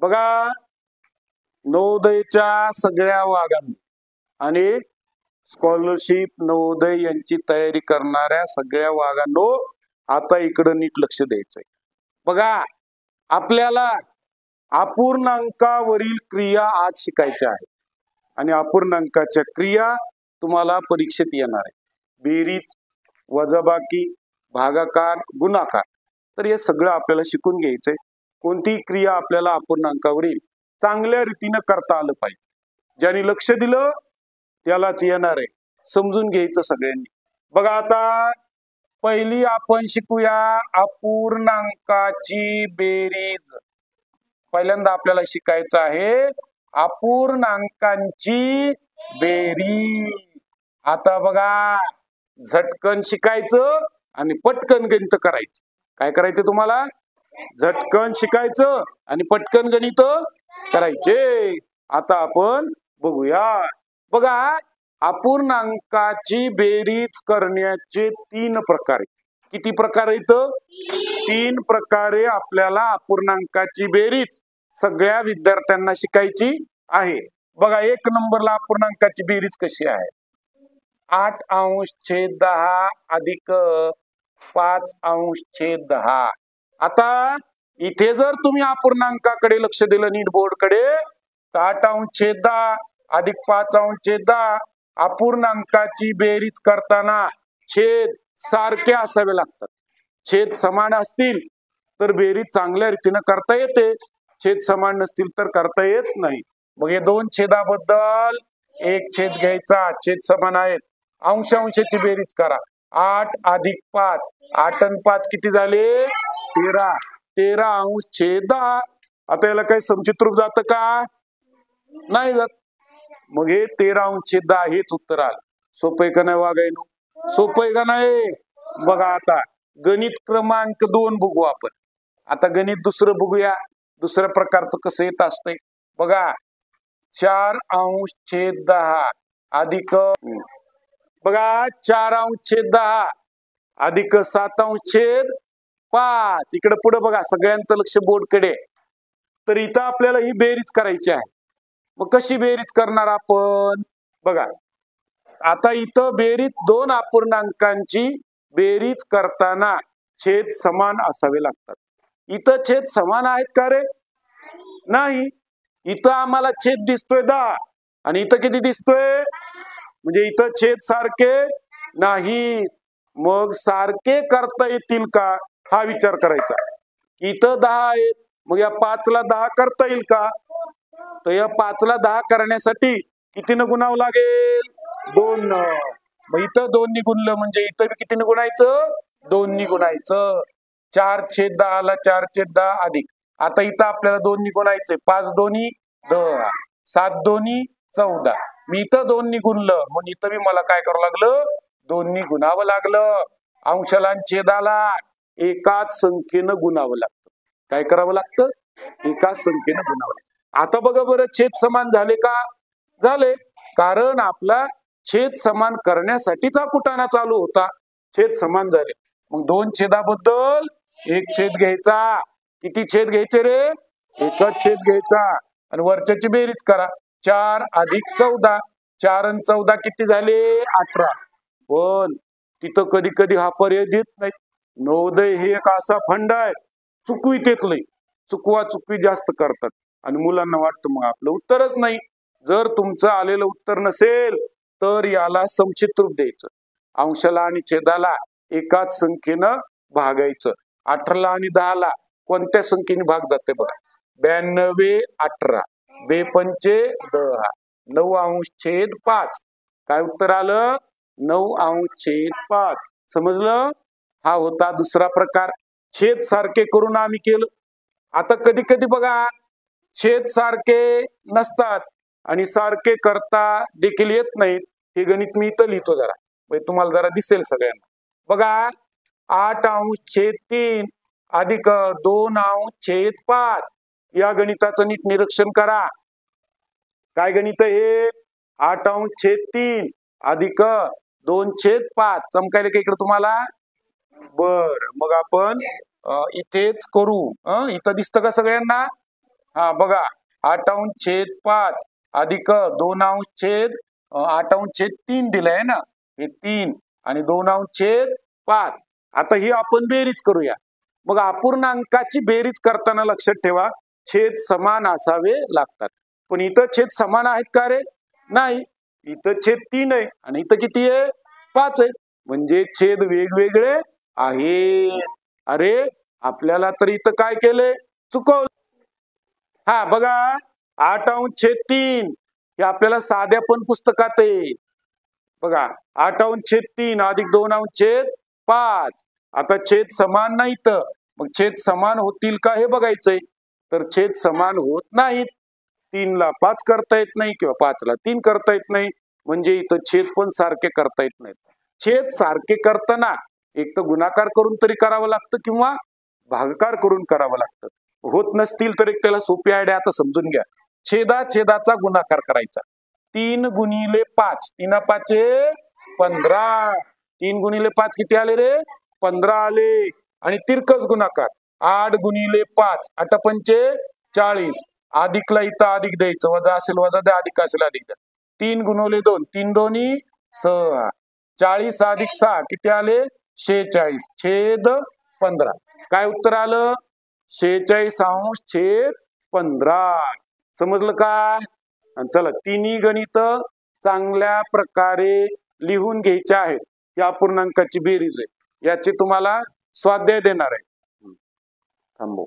बघा, नवोदयच्या सगळ्या वागांनी आणि स्कॉलरशिप नवोदय यांची तयारी करणाऱ्या सगळ्या वागांनो आता इकडं नीट लक्ष द्यायचंय। बघा, आपल्याला अपूर्णांकावरील क्रिया आज शिकायच्या आहेत आणि अपूर्णांकाच्या क्रिया तुम्हाला परीक्षेत येणार आहे। बेरीज, वजाबाकी, भागाकार, गुणाकार, तर हे सगळं आपल्याला शिकून घ्यायचंय। कोणती क्रिया आपल्याला अपूर्णांकावरील चांगल्या रीतीने करता आलं पाहिजे, ज्याने लक्ष दिलं त्यालाच येणार आहे, समजून घ्यायचं सगळ्यांनी। बघा, आता पहिली आपण शिकूया अपूर्णांकाची बेरीज। पहिल्यांदा आपल्याला शिकायचं आहे अपूर्णांकांची बेरीज। आता बघा, झटकन शिकायचं आणि पटकन गणित करायची। काय करायचं तुम्हाला? झटकन शिकायचं आणि पटकन गणित करायचे। आता आपण बघूया। बघा, अपूर्णांकाची बेरीज करण्याचे 3 प्रकार आहेत। किती प्रकार आहेत? 3 प्रकारे आपल्याला अपूर्णांकाची बेरीज सगळ्या विद्यार्थ्यांना शिकायची आहे। बघा, 1 नंबरला अपूर्णांकाची बेरीज कशी आहे? 8/10 अधिक 5/10। आता इथे जर तुम्ही अपूर्णांकाकडे लक्ष दिलं नीट बोर्डकडे, तर 8/10 अधिक 5/10 अपूर्णांकाची बेरीज करताना छेद सारखे असावे लागतात। छेद समान असतील तर बेरीज चांगल्या रीतीने करता येते, छेद समान नसतील तर करता येत नाही। मग हे 2 छेदाबद्दल 1 छेद घ्यायचा, छेद समान आहेत, अंशांशाची बेरीज करा। 8 अधिक 5, 8 आणि 5 किती झाले? 13, 13/10। आता याला काही समचित रूप जातं का? नाही जात। मग हे 13/10 हेच उत्तर आलं। सोपं आहे का नाही वागायनो? सोपं आहे का नाही? बघा, आता गणित क्रमांक 2 बघू आपण। आता गणित दुसरं बघूया, दुसऱ्या प्रकारचं कसं येत असतंय। बघा, 4/10 अधिक, बघा 4/10 अधिक 7/5। इकडे पुढे बघा, सगळ्यांचं लक्ष बोर्डकडे। तर इथं आपल्याला ही बेरीज करायची आहे। मग कशी बेरीज करणार आपण? बघा, आता इथं बेरीज 2 अपूर्णांकांची बेरीज करताना छेद समान असावे लागतात। इथं छेद समान आहेत का रे? नाही। इथं आम्हाला छेद दिसतोय 10 आणि इथं किती दिसतोय? म्हणजे इथं छेद सारखे नाही। मग सारखे करता येतील का हा विचार करायचा। इथं 10 आहेत, मग या 5ला 10 करता येईल का? तर या 5ला 10 करण्यासाठी कितीनं गुणावं लागेल? 2 न। मग इथं 2 नी गुणलं म्हणजे इथं कितीनं गुणायचं? 2 नी गुणायचं। 4/10ला 4/10 अधिक, आता इथं आपल्याला 2 नी गुणायचंय। 5 दोन्ही 10, 7 दोन्ही 14। मी इथं 2 नी गुणलं, मग इथं मी मला काय करावं लागलं? 2 नी गुणावं लागलं। अंशाला आणि छेदाला एकाच संख्येनं गुणावं लागतं। काय करावं लागतं? एकाच संख्येनं गुणावं लागतं। आता बघा बरं, छेद समान झाले का? झाले, कारण आपला छेद समान करण्यासाठीच हा कुटाणा चालू होता। छेद समान झाले, मग 2 छेदाबद्दल 1 छेद घ्यायचा। किती छेद घ्यायचे रे? 1च छेद घ्यायचा आणि वरच्याची बेरीज करा। 4 अधिक 14, 4 आणि 14 किती झाले? 18। पण तिथं कधी कधी हा पर्याय देत नाही। नवोदय हे एक असा फंड आहे, चुकवीतेत लई, चुकवा चुकवी जास्त करतात आणि मुलांना वाटतं मग आपलं उत्तरच नाही। जर तुमचं आलेलं उत्तर नसेल तर याला समचित रूप द्यायचं। अंशाला आणि छेदाला एकाच संख्येनं भागायचं। 18ला आणि 10ला कोणत्या संख्येने भाग जाते बघा? 92, 18, 2×5 = 9/5। काय उत्तर आलं? 9/5। समजलं? हा होता दुसरा प्रकार। छेद सारखे करून आम्ही केलं। आता कधी कधी बघा, छेद सारखे नसतात आणि सारखे करता देखील येत नाहीत। हे गणित मी इथं लिहितो जरा, म्हणजे तुम्हाला जरा दिसेल सगळ्यांना। बघा, 8/3 अधिक 2/5 या गणिताचं नीट निरीक्षण करा। काय गणित हे? 8/3 अधिक 2/5 चमकायला का इकडे तुम्हाला? बर, मग आपण इथेच करू। इथं दिसतं का सगळ्यांना? हा बघा 8/5 अधिक 2/8/3 दिलंय ना, हे 3 आणि 2/5. आता ही आपण बेरीज करूया. मग अपूर्णांकाची बेरीज करताना लक्षात ठेवा छेद समान असावे लागतात. पण इथं छेद समान आहेत का रे? नाही. इथं छेद 3 आहे आणि इथं किती आहे? 5 आहे. म्हणजे छेद वेगवेगळे आहे. अरे आपल्याला तर इथं काय केलंय? चुकवलं. हा बघा 8/3 हे आपल्याला साध्या पण पुस्तकात आहे. बघा 8/3 अधिक 2/5. आता छेद समान नाही तर मग छेद समान होतील का हे बघायचंय. तर छेद समान होत नाहीत. 3 ला 5 करता येत नाही किंवा 5 ला 3 करता येत नाही. म्हणजे इथं छेद पण सारखे करता येत नाहीत. छेद सारखे करताना एक तर गुणाकार करून तरी करावं लागतं किंवा भागाकार करून करावं लागतं. होत नसतील तर एक त्याला सोपी आयडिया आता समजून घ्या. छेदाचा गुणाकार करायचा. 3 गुणिले 5 3 5 15. 3 गुणिले 5 किती आले रे? 15 आले. आणि तिरकस गुणाकार 8 गुणिले 5 8 पंचे 40. अधिकला इथं अधिक द्यायचं. वजा असेल वजा द्या, अधिक असेल अधिक द्या. 3 गुणवले 2 3 दोन्ही 6. 40 अधिक 6 किती आले? 46 छेद 15. काय उत्तर आलं? 46/15. समजलं का? चला तिन्ही गणित चांगल्या प्रकारे लिहून घ्यायचे आहेत. या अपूर्णांकाची बेरीज आहे. याचे तुम्हाला स्वाध्याय देणार आहे. थांबव.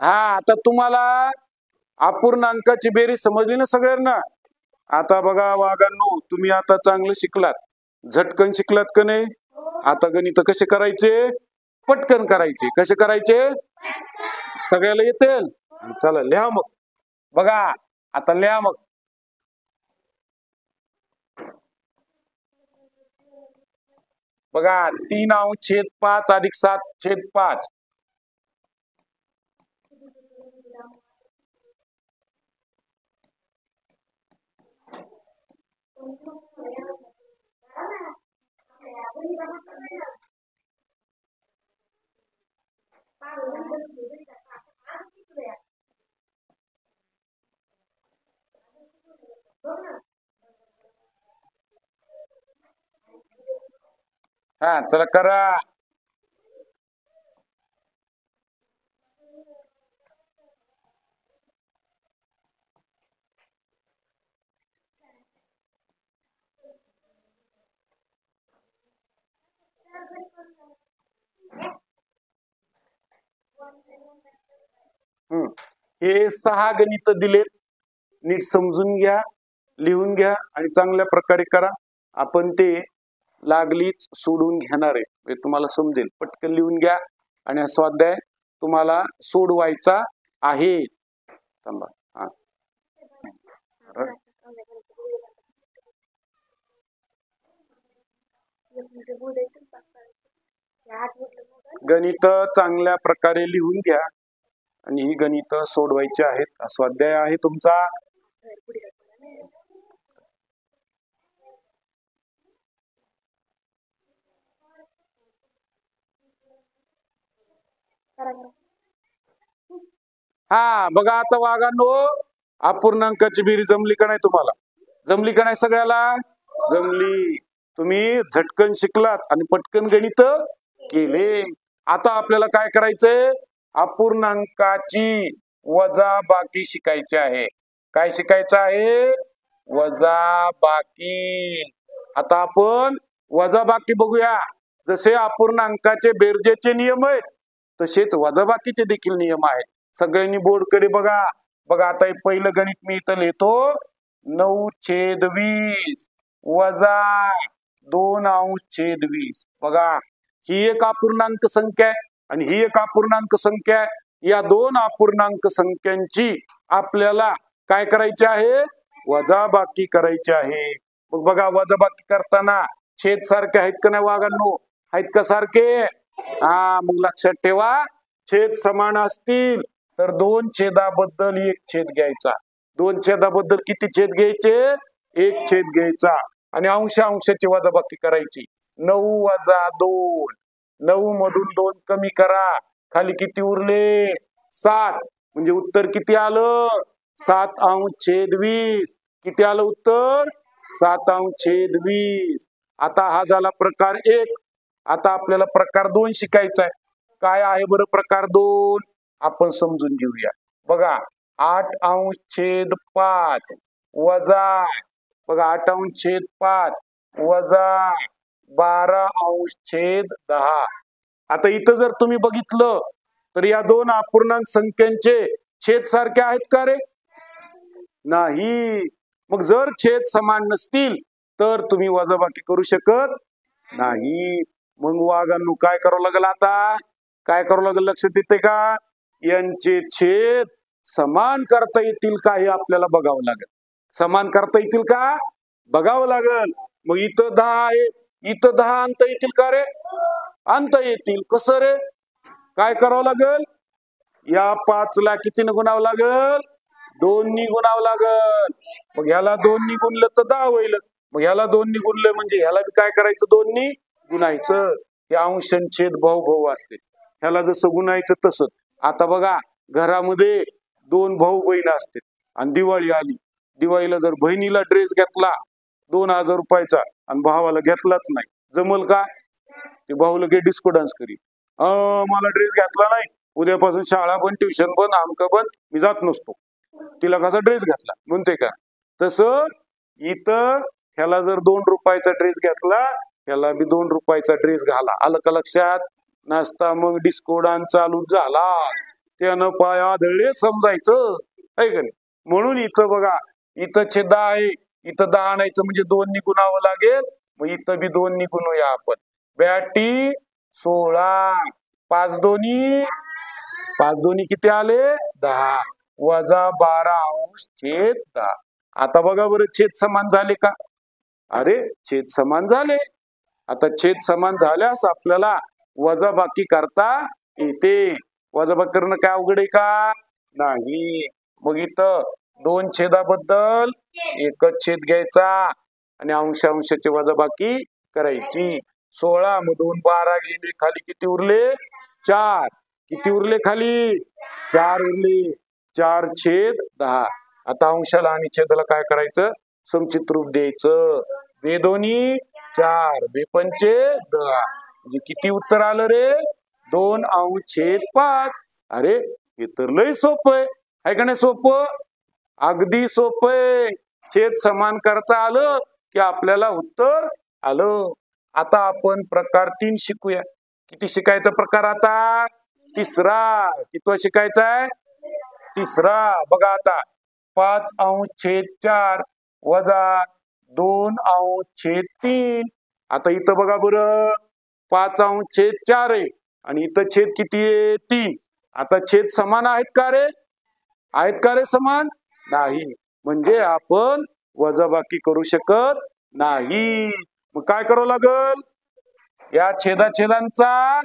हा आता तुम्हाला अपूर्णांकाची बेरीज समजली ना सगळ्यांना? आता बघा वाघांनो, तुम्ही आता चांगलं शिकलात, झटकन शिकलात का नाही? आता गणित कसे करायचे? पटकन करायचे. कसे करायचे? सगळ्याला येतील? चला लिहा मग. बघा आता लिहा मग. बघा 3/5 अधिक 7/5. हा चला करा. हे 6 गणित दिलेत. नीट समजून घ्या, लिहून घ्या आणि चांगल्या प्रकारे करा. आपण ते लागलीच सोडून घेणार आहे. हे तुम्हाला समजेल. पटकन लिहून घ्या आणि हा स्वाध्याय तुम्हाला सोडवायचा आहे. थांबा. हा गणित चांगल्या प्रकारे लिहून घ्या आणि ही गणित सोडवायची आहेत. हा स्वाध्याय आहे तुमचा. हा बघा आता वाघांनो, अपूर्णांकाची बेरीज जमली का नाही तुम्हाला? जमली का नाही सगळ्याला? जमली. तुम्ही झटकन शिकलात आणि पटकन गणित केले. आता आपल्याला काय करायचंय? अपूर्णांकाची वजाबाकी शिकायची आहे. काय शिकायचं आहे? वजाबाकी. आता आपण वजाबाकी बघूया. जसे अपूर्णांकाचे बेरजेचे नियम आहेत तसेच वजाबाकीचे देखील नियम आहेत. सगळ्यांनी बोर्डकडे बघा. बघा आता हे पहिलं गणित मी इथं लिहितो. 9/20 वजा 2/20. बघा ही एक अपूर्णांक संख्या आहे आणि ही एक अपूर्णांक संख्या आहे. या दोन अपूर्णांक संख्यांची आपल्याला काय करायचे आहे? वजाबाकी करायची आहे. मग बघा वजाबाकी करताना छेद सारखे आहेत का नाही वाघांनो? आहेत का सारखे? हा मग लक्षात ठेवा, छेद समान असतील तर 2 छेदाबद्दल 1 छेद घ्यायचा. 2 छेदाबद्दल किती छेद घ्यायचे? 1 छेद घ्यायचा. आणि अंशाची वजाबाकी करायची. 9 वजा 2. 9 मधून 2 कमी करा. खाली किती उरले? 7. म्हणजे उत्तर किती आलं? 7/20. किती आलं उत्तर? 7/20. आता हा झाला प्रकार 1. आता आपल्याला प्रकार 2 शिकायचा आहे. काय आहे बरं प्रकार 2? आपण समजून घेऊया. बघा 8/5 वजा, बघा 8/5 वजा 12/10. आता इथं जर तुम्ही बघितलं तर या दोन अपूर्णांक संख्यांचे छेद सारखे आहेत का रे? नाही. मग जर छेद समान नसतील तर तुम्ही वजाबाकी करू शकत नाही. मग वागांनो काय करावं लागेल आता? काय करावं लागेल लक्षात येते का? यांचे छेद समान करता येतील का हे आपल्याला बघावं लागेल. समान करता येतील का बघावं लागेल. मग इथं 10 आहे, इथं 10 आणता येतील का रे? आणता येतील. कसं रे? काय करावं लागेल? या 5 ला कितीने गुणावं लागेल? 2 नी गुणावं लागेल. मग ह्याला 2 नी गुणलं तर 10 होईल. मग ह्याला 2 नी गुणलं म्हणजे ह्याला बी काय करायचं? 2 नी गुणायचं. हे अंश आणि छेद भाऊ असते. ह्याला जसं गुणायचं तसंच. आता बघा घरामध्ये 2 भाऊ बहीण असते आणि दिवाळी आली. दिवाळीला जर बहिणीला ड्रेस घेतला 2000 रुपयाचा आणि भावाला घेतलाच नाही, जमल का? ते भाऊ लगे डिस्को डान्स करी. मला ड्रेस घेतला नाही, उद्यापासून शाळा पण ट्युशन पण आमक पण मी जात नसतो. तिला कसा ड्रेस घेतला म्हणते का? तसं इथं ह्याला जर 2 रुपयाचा ड्रेस घेतला, ह्याला बी 2 रुपयाचा ड्रेस घाला. आलं का लक्षात? नसता मग डिस्को डान्स चालू झाला त्यानं पाय आदळले समजायचं आहे का नाही? म्हणून इथं बघा इथं छेद 10 आहे, इथं 10 आणायचं म्हणजे 2 नी गुणावं लागेल. मग इथं बी 2 नी गुणूया आपण. बॅटी 16 5 दोन्ही किती आले? 10 वजा 12/10. आता बघा बरं छेद समान झाले का? अरे छेद समान झाले. आता छेद समान झाल्यास आपल्याला वजाबाकी करता येते. वजाबाकी करणं काय अवघड आहे का? नाही. मग इथं 2 छेदाबद्दल एकच छेद घ्यायचा आणि अंशाची वजाबाकी करायची. 16 मधून 12 गेले, खाली किती उरले? 4. किती उरले खाली? 4 उरले. 4/10. आता अंशाला आणि छेदाला काय करायचं? समचित रूप द्यायचं. 2 4 2 10. म्हणजे किती उत्तर आलं रे? 2/5. अरे हे तर लय सोपं आहे का नाही? सोपं, अगदी सोपं आहे. छेद समान करता आलं की आपल्याला उत्तर आलं. आता आपण प्रकार 3 शिकूया. किती शिकायचा प्रकार आता? तिसरा. कितवा शिकायचा आहे? तिसरा. बघा आता 5/4 वजा 2/3. आता इथं बघा बरं 5/4 आहे आणि इथं छेद किती आहे? 3. आता छेद समान आहेत का रे? आहेत का रे समान? नाही. म्हणजे आपण वजाबाकी करू शकत नाही. मग काय करावं लागल? या छेदांचा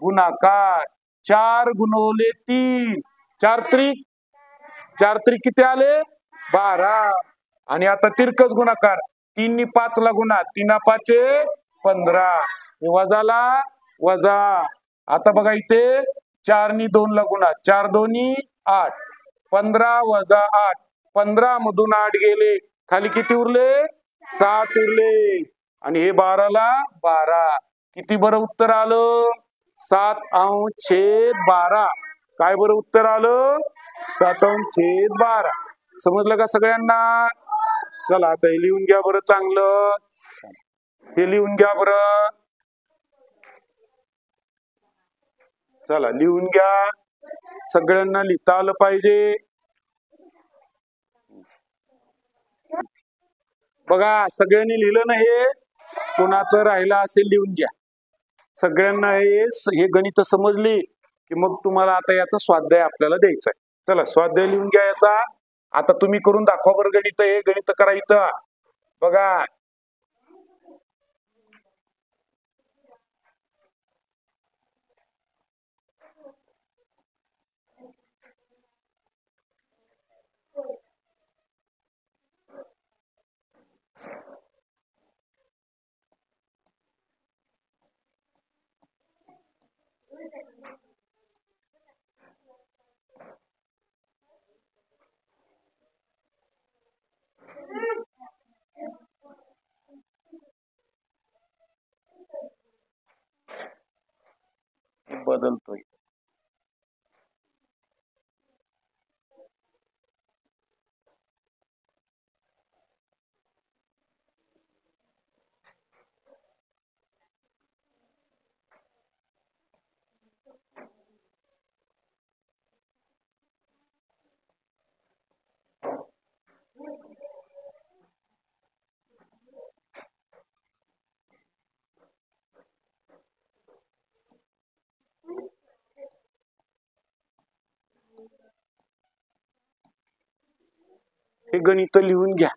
गुणाकार. 4 गुणवले 3 4 त्रिक किती आले? 12. आणि आता तिरकस गुणाकार. 3 नी 5 ला गुणा. 3 5 15. वजाला वजा. आता बघा इथे 4 नी 2 ला गुणा. 4 2 8. 15 वजा 8. 15 मधून 8 गेले, खाली किती उरले? 7 उरले. आणि हे 12 ला 12. किती बरं उत्तर आलं? 7/12. काय बरं उत्तर आलं? 7/12. समजलं का सगळ्यांना? चला आता हे लिहून घ्या बरं चांगलं. हे लिहून घ्या बरं. चला लिहून घ्या. सगळ्यांना लिहिता आलं पाहिजे. बघा सगळ्यांनी लिहिलं ना? हे कोणाचं राहिलं असेल लिहून घ्या. सगळ्यांना हे गणित समजली की मग तुम्हाला आता याचा स्वाध्याय आपल्याला द्यायचा आहे. चला स्वाध्याय लिहून घ्या याचा. आता तुम्ही करून दाखवा बरं गणित. हे गणित करा इथं. बघा बदलतोय. हे गणित लिहून घ्या.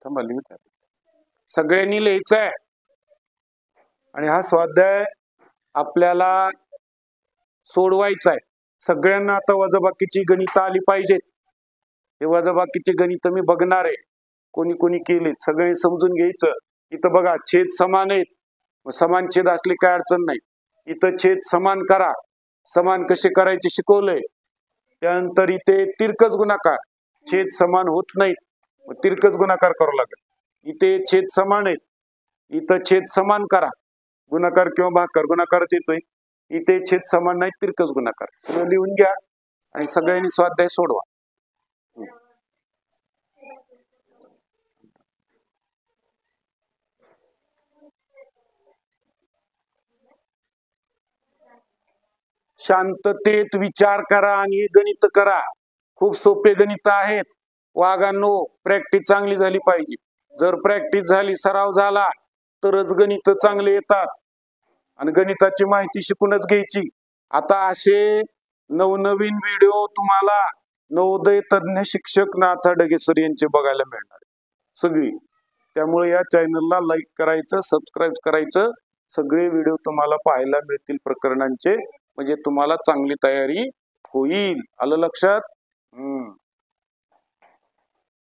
थांबा, लिहून घ्या. सगळ्यांनी लिहायचं आहे. आणि हा स्वाध्याय आपल्याला सोडवायचा आहे. सगळ्यांना आता वजाबाकीची गणित आली पाहिजेत. हे वजाबाकीचे गणित मी बघणार आहे, कोणी कोणी केले सगळे समजून घ्यायचं. इथं बघा छेद समान आहेत, समान छेद असले काय अडचण नाही. इथं छेद समान करा, समान कसे करायचे शिकवलंय. त्यानंतर इथे तिरकस गुणाकार, छेद समान होत नाहीत, तिरकस गुणाकार करावं लागेल. इथे छेद समान आहेत, इथं छेद समान करा, गुणाकार किंवा भागाकार, गुणाकारच येतोय. इथे छेद समान नाही, तिरकस गुणाकार. सगळं लिहून घ्या आणि सगळ्यांनी स्वाध्याय सोडवा. शांततेत विचार करा आणि गणित करा. खूप सोपे गणित आहेत. वाघांनो, प्रॅक्टिस चांगली झाली पाहिजे. जर प्रॅक्टिस झाली, सराव झाला तरच गणित चांगले येतात. आणि गणिताची माहिती शिकूनच घ्यायची. आता असे नवनवीन व्हिडिओ तुम्हाला नवोदय तज्ञ शिक्षक नाथा डगे सर यांचे बघायला मिळणार सगळी. त्यामुळे या चॅनलला लाईक करायचं, सबस्क्राईब करायचं. सगळे व्हिडिओ तुम्हाला पाहायला मिळतील प्रकरणांचे, म्हणजे तुम्हाला चांगली तयारी होईल. आलं लक्षात?